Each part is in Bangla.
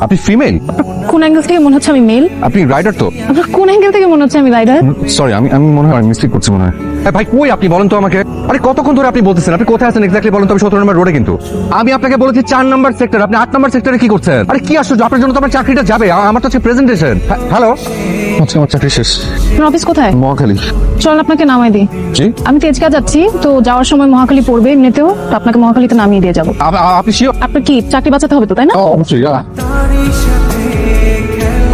আপনি ফিমেল? কোন অ্যাঙ্গেল থেকে মনে হচ্ছে আমি মেল? আপনি রাইডার তো? আপনার কোন অ্যাঙ্গেল থেকে মনে হচ্ছে আমি রাইডার? সরি, আমি মনে হয় মিস্টেক করছি মনে হয়। ভাই কই আপনি বলেন তো আমাকে। আরে কতক্ষণ ধরে আপনি বলতেছেন, আপনি কোথায় আছেন এক্স্যাক্টলি বলেন তো। আমি 17 নম্বর রোডে, কিন্তু আমি আপনাকে বলেছি 4 নম্বর সেক্টর, আপনি 8 নম্বর সেক্টরে কি করছেন? আরে কি আশ্চর্য, আপনার জন্য তো আমার চাকরিটা যাবে। আমার তো হচ্ছে প্রেজেন্টেশন। হ্যালো, আচ্ছা আমার চাকরি শেষ। আপনার অফিস কোথায়? মহাখালী। চল আপনাকে নামাই দিই। জি, আমি তেজগাঁ যাচ্ছি, তো যাওয়ার সময় মহাখালী পড়বে এমনিতেও, তো আপনাকে মহাখালীতে নামিয়ে দিয়ে যাবো। আপনি শিওর? আপনার কি চাকরি বাঁচাতে হবে তো, তাই না? অবশ্যই।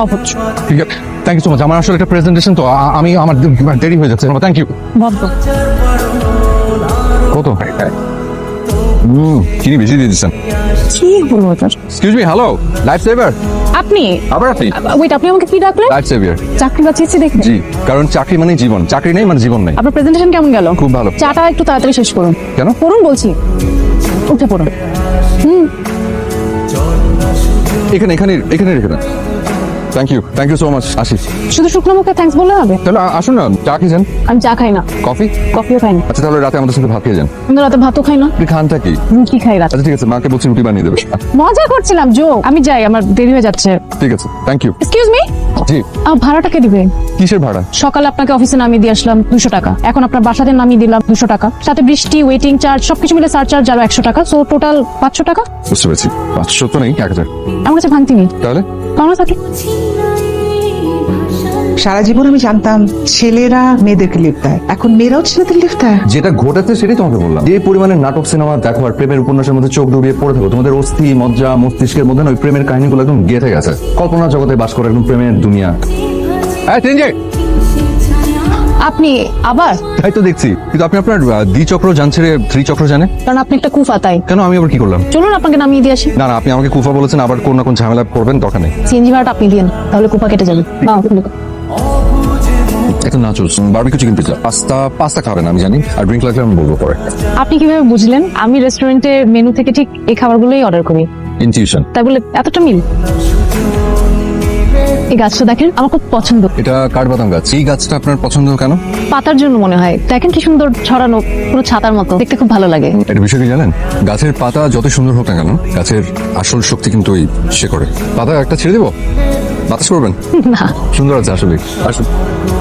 অবশ্য। ঠিক আছে, থ্যাংক ইউ সো মাচ। আমার আসলে একটা প্রেজেন্টেশন তো, আমি আমার দেরি হয়ে যাচ্ছে। Thank you. ভদ্র। কত? চিনি বেশি দিয়ে দিচ্ছেন। কি হলো ওটার? Excuse me, hello, life saver. আপনি আবার আপনি? ওয়েট, আপনি আমাকে কি ডাকলেন? Life saviour. চাকরি বাঁচিয়েছি দেখে? জি, কারণ চাকরি মানে জীবন, চাকরি নেই মানে জীবন নেই। আপনার প্রেজেন্টেশন কেমন গেল? খুব ভালো। চাটা একটু তাড়াতাড়ি শেষ করুন। কেন? পড়ুন বলছি, উঠে পড়ুন। এখানে এখানে এখানে রেখে দেন। Thank you so much. আসি। শুধু শুকনো মুখে থ্যাঙ্কস বললে হবে? তাহলে আসুন না, চা খেয়েছেন? আমি চা খাই না, কফি? কফিও খাই না। আচ্ছা তাহলে রাতে আমাদের সাথে ভাত খেয়ে যান। আমি রাতে ভাতও খাই না। আপনি খানটা কি? রুটি খাই রাতে। আচ্ছা ঠিক আছে, মাকে বলছি রুটি বানিয়ে দেবে। মজা করছিলাম, জোক। আমি যাই, আমার দেরি হয়ে যাচ্ছে। ঠিক আছে, থ্যাংক ইউ। এক্সকিউজ মি, জি। ভাড়াটা কে দিবে? কিসের ভাড়া? সকালে আপনাকে অফিসে নামিয়ে দিয়ে আসলাম 200 টাকা, এখন আপনার বাসাতে নামিয়ে দিলাম 200 টাকা, সাথে বৃষ্টি, ওয়েটিং চার্জ সবকিছু মিলে সারচার্জ আরো 100 টাকা, সো টোটাল 500 টাকা। বুঝতে পেরেছি। 500 তো নেই, 1000। আমার কাছে ভাঙতি নেই। তাহলে কেমন থাকে? সারা জীবন আমি জানতাম ছেলেরা মেয়েদেরকে লিফট দেয়, এখন মেয়েরাও ছেলেদের লিফট দেয়। যেটা ঘটেছে সেটাই তোমাকে বললাম। যে পরিমাণে নাটক সিনেমা দেখো আর প্রেমের উপন্যাসের মধ্যে চোখ ডুবিয়ে পড়ে থাকো, তোমাদের অস্থি মজ্জা মস্তিষ্কের মধ্যে না ওই প্রেমের কাহিনীগুলো একদম গেঁথে গেছে। কল্পনা জগতে বাস করে একদম প্রেমের দুনিয়া। আপনি আবার? তাই তো দেখছি, কিন্তু আপনি আপনার দ্বিচক্র যান ছেড়ে ত্রিচক্র জানে। কারণ আপনি একটা কুফা, তাই। কেন, আমি আবার কি করলাম? চলুন আপনাকে নামিয়ে দিয়ে আসি। না না, আপনি আমাকে কুফা বলেছেন, আবার কোন না কোন ঝামেলা করবেন, দরকার নেই। সিএনজি ভাড়াটা আপনি দিন, তাহলে কুফা কেটে যাবে। একটা nachos barbecue chicken pizza. Pasta খাবেন আমি জানি, আর ড্রিঙ্ক লাগলে আমি বলবো পরে। আপনি কিভাবে বুঝলেন? আমি রেস্টুরেন্টের মেনু থেকে ঠিক এই খাবারগুলোই অর্ডার করি। ইনটিউশন। তাই বলে এতটা মিল? এই গাছটা দেখেন, আমার খুব পছন্দ। এটা কাঠবাদাম গাছ। এই গাছটা আপনার পছন্দ কেন? পাতার জন্য মনে হয়। দেখেন কি সুন্দর ছড়ানো, পুরো ছাতার মতো দেখতে, খুব ভালো লাগে। এটা বিষয় কি জানেন? গাছের পাতা যত সুন্দর হোক না কেন, গাছের আসল শক্তি কিন্তু ওই শেকড়ে। পাতা একটা ছেড়ে দেবো, বাতাস করবেন। না, সুন্দর আছে আসলে। আসুন।